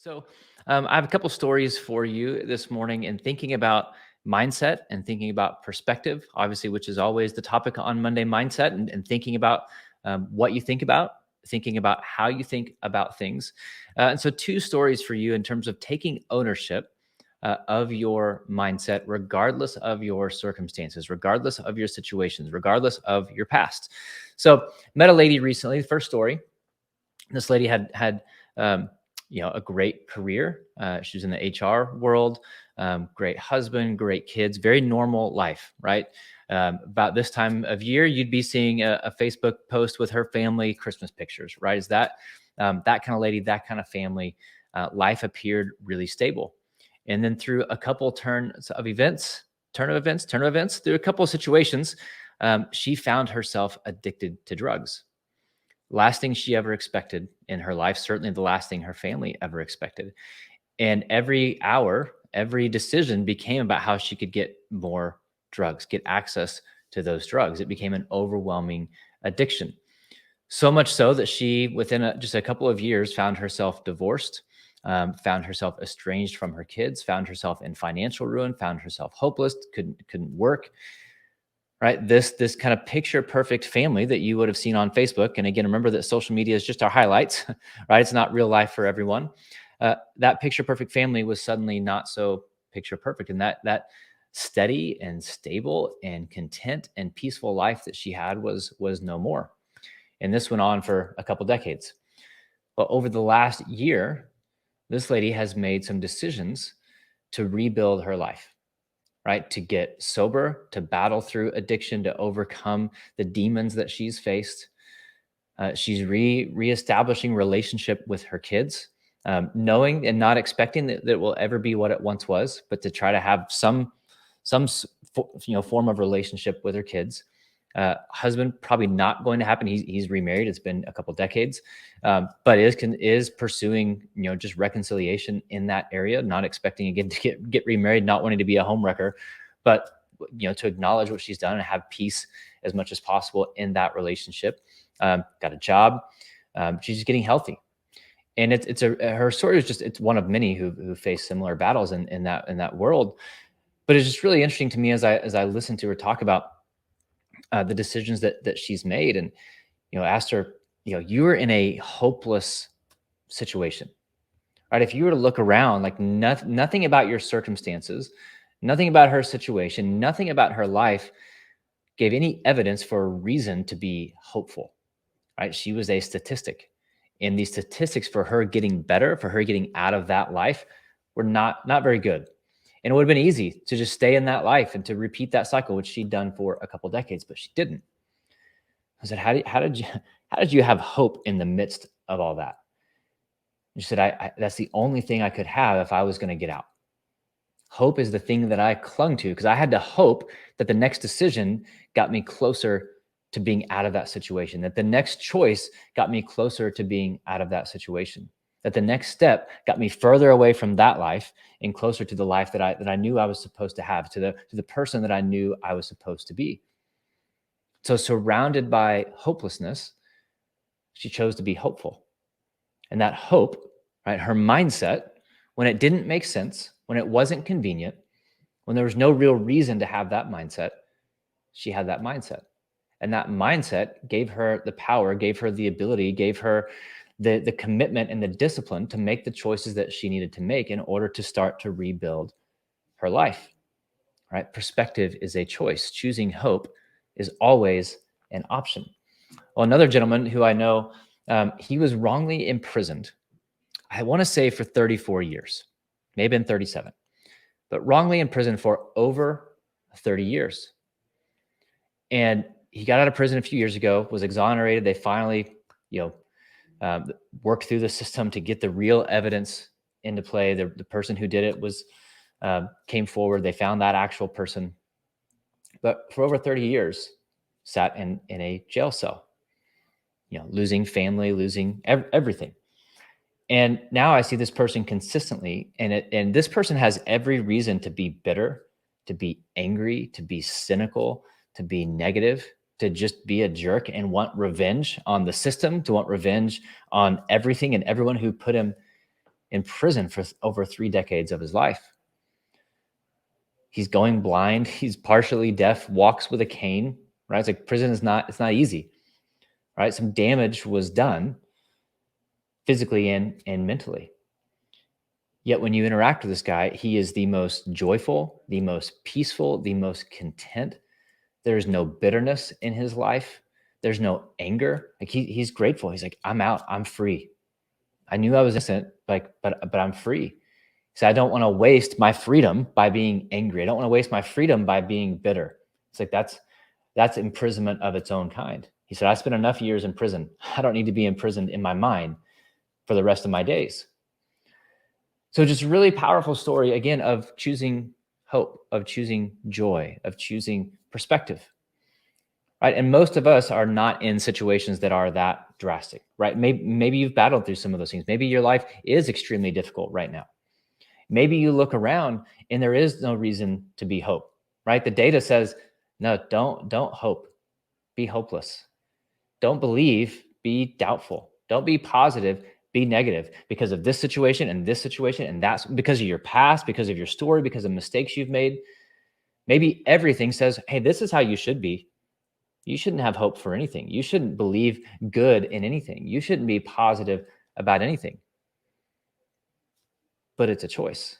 So, I have a couple stories for you this morning, and thinking about mindset and thinking about perspective, obviously, which is always the topic on Monday mindset, and thinking about what you think about, thinking about how you think about things. And so, two stories for you in terms of taking ownership of your mindset, regardless of your circumstances, regardless of your situations, regardless of your past. So, met a lady recently. The first story, this lady had um, a great career. She was in the HR world, great husband, great kids, very normal life, right? About this time of year, you'd be seeing a Facebook post with her family Christmas pictures, right? Is that kind of lady, that kind of family? Life appeared really stable, and then through a couple turn of events, through a couple of situations, she found herself addicted to drugs. Last thing she ever expected in her life, certainly the last thing her family ever expected. And every hour, every decision became about how she could get more drugs, get access to those drugs. It became an overwhelming addiction. So much so that she, within just a couple of years, found herself divorced, found herself estranged from her kids, found herself in financial ruin, found herself hopeless, couldn't work, right? This kind of picture perfect family that you would have seen on Facebook. And again, remember that social media is just our highlights, right? It's not real life for everyone. That picture perfect family was suddenly not so picture perfect, and that steady and stable and content and peaceful life that she had was no more. And this went on for a couple decades. But over the last year, this lady has made some decisions to rebuild her life, right? To get sober, to battle through addiction, to overcome the demons that she's faced. She's reestablishing relationship with her kids, knowing and not expecting that it will ever be what it once was, but to try to have some form of relationship with her kids. Husband probably not going to happen. He's remarried. It's been a couple decades, but is pursuing just reconciliation in that area. Not expecting again to get remarried. Not wanting to be a homewrecker, but to acknowledge what she's done and have peace as much as possible in that relationship. Got a job. She's just getting healthy, and her story is it's one of many who face similar battles in that world. But it's just really interesting to me as I listen to her talk about the decisions that she's made, and asked her, you were in a hopeless situation, right? If you were to look around, like nothing about your circumstances, nothing about her situation, nothing about her life gave any evidence for a reason to be hopeful, right? She was a statistic, and these statistics for her getting better, for her getting out of that life, were not very good. And it would have been easy to just stay in that life and to repeat that cycle, which she'd done for a couple decades, but she didn't. I said, how did you have hope in the midst of all that? And she said, that's the only thing I could have if I was going to get out. Hope is the thing that I clung to because I had to hope that the next decision got me closer to being out of that situation, that the next choice got me closer to being out of that situation, that the next step got me further away from that life and closer to the life that I knew I was supposed to have, to the person that I knew I was supposed to be. So surrounded by hopelessness, she chose to be hopeful. And that hope, right, her mindset, when it didn't make sense, when it wasn't convenient, when there was no real reason to have that mindset, she had that mindset. And that mindset gave her the power, gave her the ability, gave her the commitment and the discipline to make the choices that she needed to make in order to start to rebuild her life, right? Perspective is a choice. Choosing hope is always an option. Well, another gentleman who I know, he was wrongly imprisoned, I want to say for 34 years, maybe in 37, but wrongly imprisoned for over 30 years. And he got out of prison a few years ago, was exonerated. They finally, worked through the system to get the real evidence into play. The person who did it came forward. They found that actual person. But for over 30 years, sat in a jail cell, losing family, losing everything. And now I see this person consistently, and this person has every reason to be bitter, to be angry, to be cynical, to be negative, to just be a jerk and want revenge on the system, to want revenge on everything and everyone who put him in prison for over 3 decades of his life. He's going blind. He's partially deaf, walks with a cane, right? It's like prison is not, it's not easy, right? Some damage was done physically and mentally. Yet when you interact with this guy, he is the most joyful, the most peaceful, the most content. There's no bitterness in his life. There's no anger. Like he's grateful. He's like, I'm out. I'm free. I knew I was innocent, but I'm free. So I don't want to waste my freedom by being angry. I don't want to waste my freedom by being bitter. It's like that's imprisonment of its own kind. He said, I spent enough years in prison. I don't need to be imprisoned in my mind for the rest of my days. So just a really powerful story, again, of choosing hope, of choosing joy, of choosing perspective, right? And most of us are not in situations that are that drastic, right? Maybe you've battled through some of those things. Maybe your life is extremely difficult right now. Maybe you look around and there is no reason to be hope, right? The data says, no, don't hope, be hopeless. Don't believe, be doubtful. Don't be positive, be negative because of this situation and this situation. And that's because of your past, because of your story, because of mistakes you've made. Maybe everything says, hey, this is how you should be. You shouldn't have hope for anything. You shouldn't believe good in anything. You shouldn't be positive about anything. But it's a choice.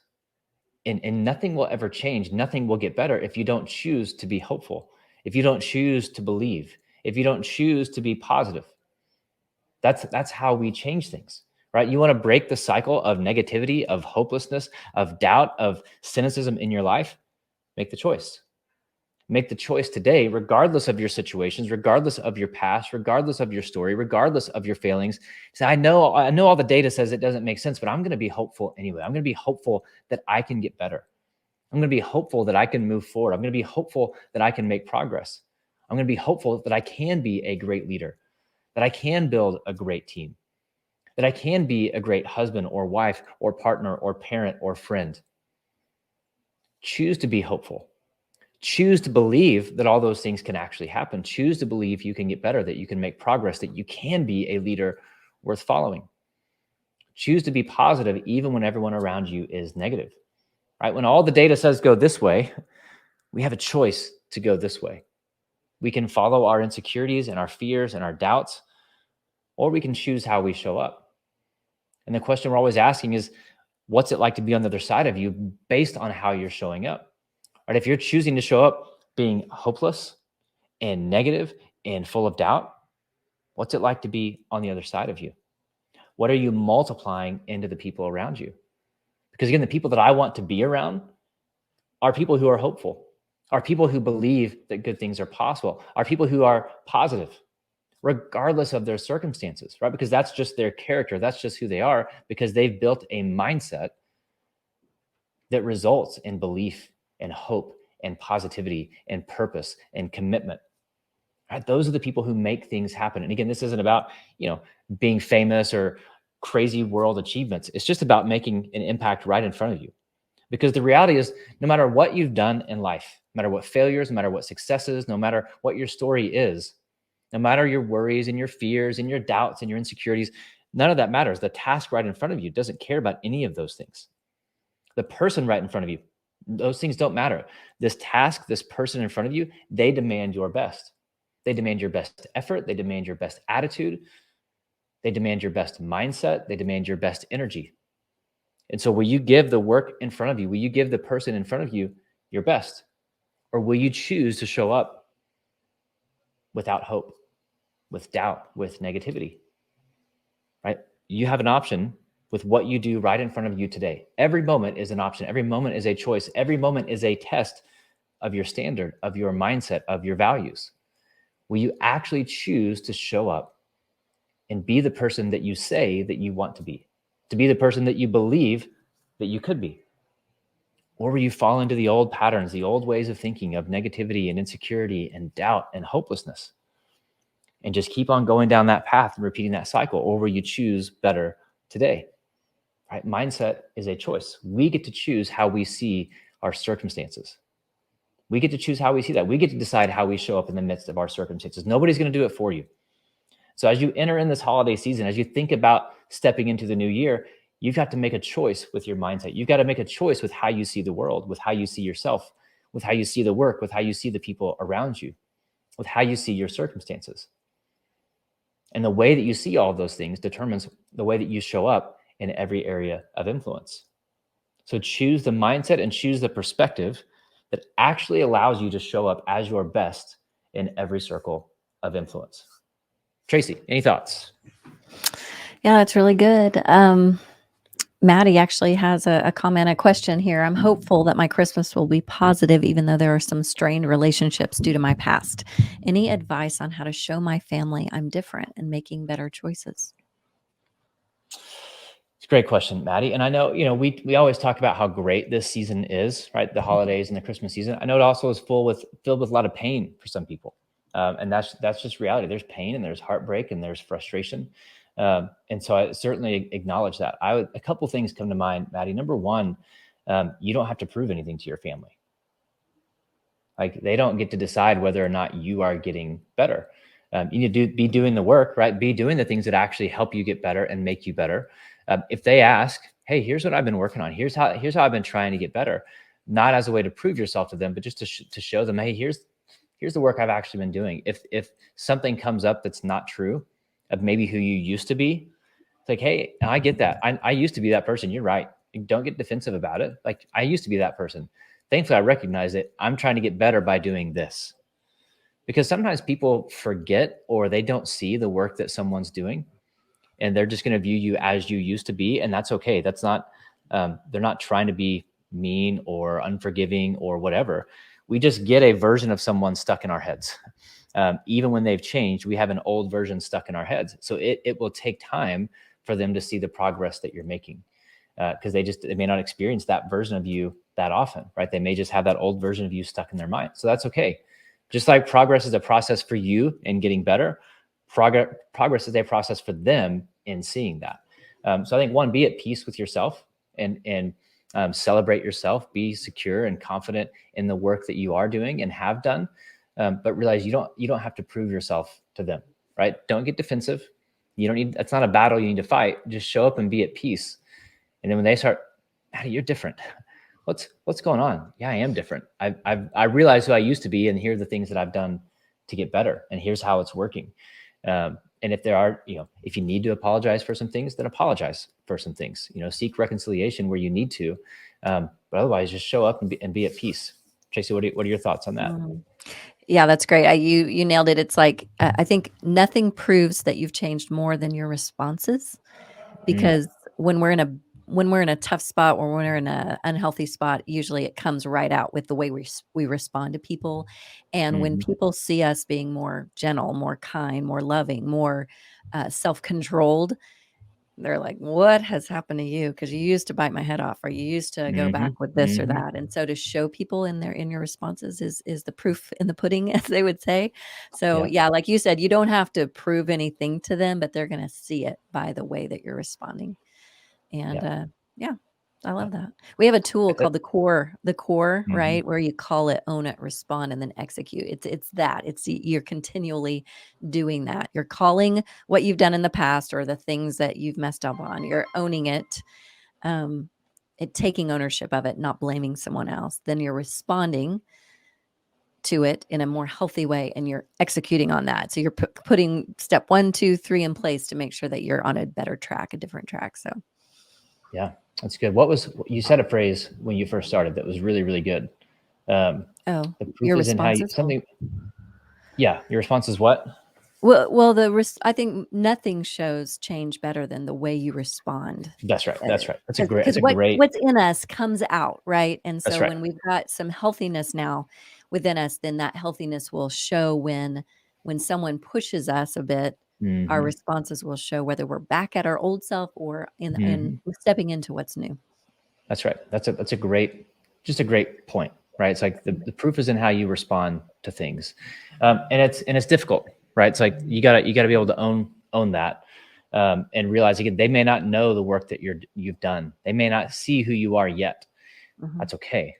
And nothing will ever change. Nothing will get better if you don't choose to be hopeful, if you don't choose to believe, if you don't choose to be positive. That's how we change things, right? You want to break the cycle of negativity, of hopelessness, of doubt, of cynicism in your life? Make the choice. Make the choice today, regardless of your situations, regardless of your past, regardless of your story, regardless of your failings. Say, I know all the data says it doesn't make sense, but I'm going to be hopeful anyway. I'm going to be hopeful that I can get better. I'm going to be hopeful that I can move forward. I'm going to be hopeful that I can make progress. I'm going to be hopeful that I can be a great leader, that I can build a great team, that I can be a great husband or wife or partner or parent or friend. Choose to be hopeful. Choose to believe that all those things can actually happen. Choose to believe you can get better, that you can make progress, that you can be a leader worth following. Choose to be positive even when everyone around you is negative, right? When all the data says go this way, we have a choice to go this way. We can follow our insecurities and our fears and our doubts, or we can choose how we show up. And the question we're always asking is, what's it like to be on the other side of you based on how you're showing up? Right? If you're choosing to show up being hopeless and negative and full of doubt, what's it like to be on the other side of you? What are you multiplying into the people around you? Because again, the people that I want to be around are people who are hopeful, are people who believe that good things are possible, are people who are positive, regardless of their circumstances, right? Because that's just their character. That's just who they are, because they've built a mindset that results in belief and hope and positivity and purpose and commitment. Right? Those are the people who make things happen. And again, this isn't about, being famous or crazy world achievements. It's just about making an impact right in front of you. Because the reality is, no matter what you've done in life, no matter what failures, no matter what successes, no matter what your story is, no matter your worries and your fears and your doubts and your insecurities, none of that matters. The task right in front of you doesn't care about any of those things. The person right in front of you, those things don't matter. This task, this person in front of you, they demand your best. They demand your best effort. They demand your best attitude. They demand your best mindset. They demand your best energy. And so will you give the work in front of you? Will you give the person in front of you your best? Or will you choose to show up without hope, with doubt, with negativity? Right? You have an option with what you do right in front of you today. Every moment is an option. Every moment is a choice. Every moment is a test of your standard, of your mindset, of your values. Will you actually choose to show up and be the person that you say that you want to be the person that you believe that you could be? Or will you fall into the old patterns, the old ways of thinking of negativity and insecurity and doubt and hopelessness, and just keep on going down that path and repeating that cycle? Or will you choose better today? Right? Mindset is a choice. We get to choose how we see our circumstances. We get to choose how we see that. We get to decide how we show up in the midst of our circumstances. Nobody's going to do it for you. So as you enter in this holiday season, as you think about stepping into the new year, You've got to make a choice with your mindset. You've got to make a choice with how you see the world, with how you see yourself, with how you see the work, with how you see the people around you, with how you see your circumstances. And the way that you see all of those things determines the way that you show up in every area of influence. So choose the mindset and choose the perspective that actually allows you to show up as your best in every circle of influence. Tracy, any thoughts? Yeah, it's really good. Maddie actually has a comment, a question here. I'm hopeful that my Christmas will be positive, even though there are some strained relationships due to my past. Any advice on how to show my family I'm different and making better choices? It's a great question, Maddie. And I know, we always talk about how great this season is, right? The holidays and the Christmas season. I know it also is filled with a lot of pain for some people. And that's just reality. There's pain and there's heartbreak and there's frustration. And so I certainly acknowledge that. A couple things come to mind, Maddie. Number one, you don't have to prove anything to your family. Like, they don't get to decide whether or not you are getting better. You need to be doing the work, right? Be doing the things that actually help you get better and make you better. If they ask, hey, here's what I've been working on. Here's how I've been trying to get better, not as a way to prove yourself to them, but just to show them, hey, here's the work I've actually been doing. If something comes up that's not true of maybe who you used to be, it's like, hey, I get that. I used to be that person. You're right. Don't get defensive about it. Like, I used to be that person. Thankfully, I recognize it. I'm trying to get better by doing this. Because sometimes people forget or they don't see the work that someone's doing, and they're just going to view you as you used to be. And that's okay. That's not, they're not trying to be mean or unforgiving or whatever. We just get a version of someone stuck in our heads. Even when they've changed, we have an old version stuck in our heads. So it will take time for them to see the progress that you're making, because they may not experience that version of you that often, right? They may just have that old version of you stuck in their mind. So that's okay. Just like progress is a process for you in getting better, progress is a process for them in seeing that. So I think, one, be at peace with yourself and celebrate yourself. Be secure and confident in the work that you are doing and have done, but realize you don't have to prove yourself to them, right? Don't get defensive. You don't need. That's not a battle you need to fight. Just show up and be at peace. And then when they start, Maddie, you're different. What's going on? Yeah, I am different. I realize who I used to be, and here are the things that I've done to get better, and here's how it's working. And if there are, if you need to apologize for some things, then apologize for some things. Seek reconciliation where you need to, but otherwise, just show up and be at peace. Tracy, what are your thoughts on that? Yeah, that's great. You nailed it. It's like, I think nothing proves that you've changed more than your responses, because when we're in a tough spot or when we're in an unhealthy spot, usually it comes right out with the way we respond to people. And when people see us being more gentle, more kind, more loving, more self-controlled, they're like, what has happened to you? Because you used to bite my head off, or you used to go back with this or that. And so to show people in your responses is the proof in the pudding, as they would say. So yeah, like you said, you don't have to prove anything to them, but they're going to see it by the way that you're responding. And yeah, I love that. We have a tool called the core, right? Where you call it, own it, respond, and then execute. You're continually doing that. You're calling what you've done in the past or the things that you've messed up on. You're owning it, taking ownership of it, not blaming someone else. Then you're responding to it in a more healthy way, and you're executing on that. So you're putting step 1, 2, 3 in place to make sure that you're on a better track, a different track. So yeah, that's good. You said a phrase when you first started that was really, really good. The proof your is in how something. Yeah, your response is what? Well, I think nothing shows change better than the way you respond. That's right. That's right. That's a great. Because what's in us comes out, right? And so right. when we've got some healthiness now within us, then that healthiness will show when someone pushes us a bit. Our responses will show whether we're back at our old self or in stepping into what's new. That's right. That's a great point, right? It's like the proof is in how you respond to things, and it's difficult, right? It's like you gotta be able to own that, and realize, again, they may not know the work that you've done. They may not see who you are yet. That's okay,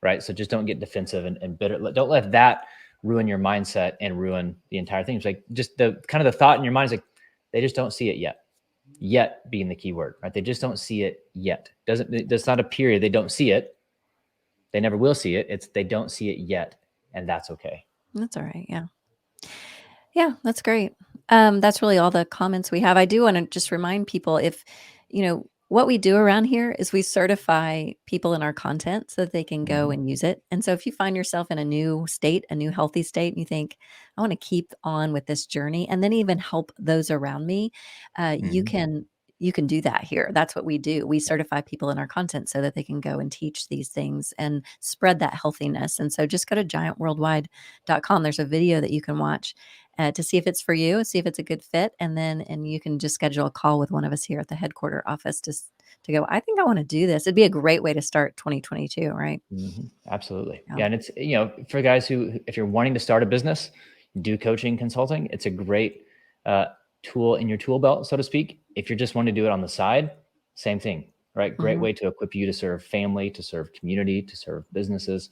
right? So just don't get defensive and bitter. Don't let that ruin your mindset and ruin the entire thing. It's like just the thought in your mind is like, they just don't see it yet. Yet being the key word, right? They just don't see it yet. That's not a period. They don't see it. They never will see it. It's they don't see it yet, and that's okay. That's all right. Yeah. Yeah, that's great. That's really all the comments we have. I do want to just remind people if, what we do around here is we certify people in our content so that they can go Mhm. and use it. And so if you find yourself in a new state, a new healthy state, and you think, I want to keep on with this journey and then even help those around me, you Mhm. can do that here. That's what we do. We certify people in our content so that they can go and teach these things and spread that healthiness. And so just go to giantworldwide.com. There's a video that you can watch to see if it's for you, see if it's a good fit, and you can just schedule a call with one of us here at the headquarter office to go. I think I want to do this. It'd be a great way to start 2022, right? Absolutely. Yeah. Yeah. And it's, for guys who, if you're wanting to start a business, do coaching consulting, it's a great uh, tool in your tool belt, so to speak. If you're just wanting to do it on the side, same thing, right? Great Mhm. way to equip you to serve family, to serve community, to serve businesses.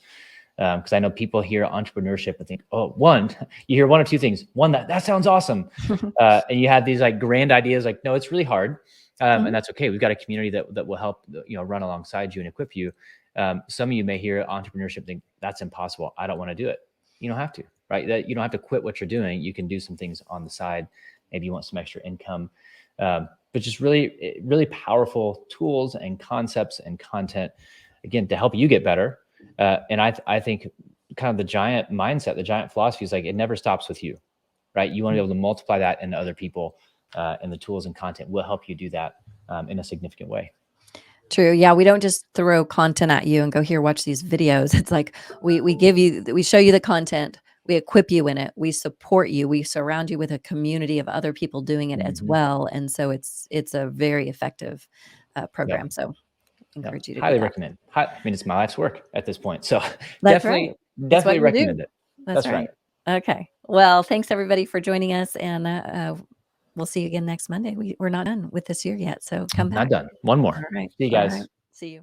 Because I know people hear entrepreneurship and think, oh, you hear one or two things. One, that sounds awesome. And you have these like grand ideas, like, no, it's really hard. And Mhm. that's okay. We've got a community that will help, run alongside you and equip you. Some of you may hear entrepreneurship, think that's impossible. I don't want to do it. You don't have to, right? That you don't have to quit what you're doing. You can do some things on the side. Maybe you want some extra income, but just really, really powerful tools and concepts and content, again, to help you get better. And I think kind of the giant mindset, the giant philosophy is like, it never stops with you, right? You want to be able to multiply that into other people, and the tools and content will help you do that in a significant way. True. Yeah, we don't just throw content at you and go, here, watch these videos. It's like we show you the content, we equip you in it, we support you, we surround you with a community of other people doing it as Mm-hmm. well. And so it's a very effective Yep. program. So Yep. encourage you to do Highly that. recommend. I mean, it's my life's work at this point. So That's right. definitely, That's what definitely you do. recommend it. That's That's right. right. Okay. Well, thanks everybody for joining us, and we'll see you again next Monday. We're not done with this year yet, so come Not back. done. One more. All right. See you All right. guys. See you.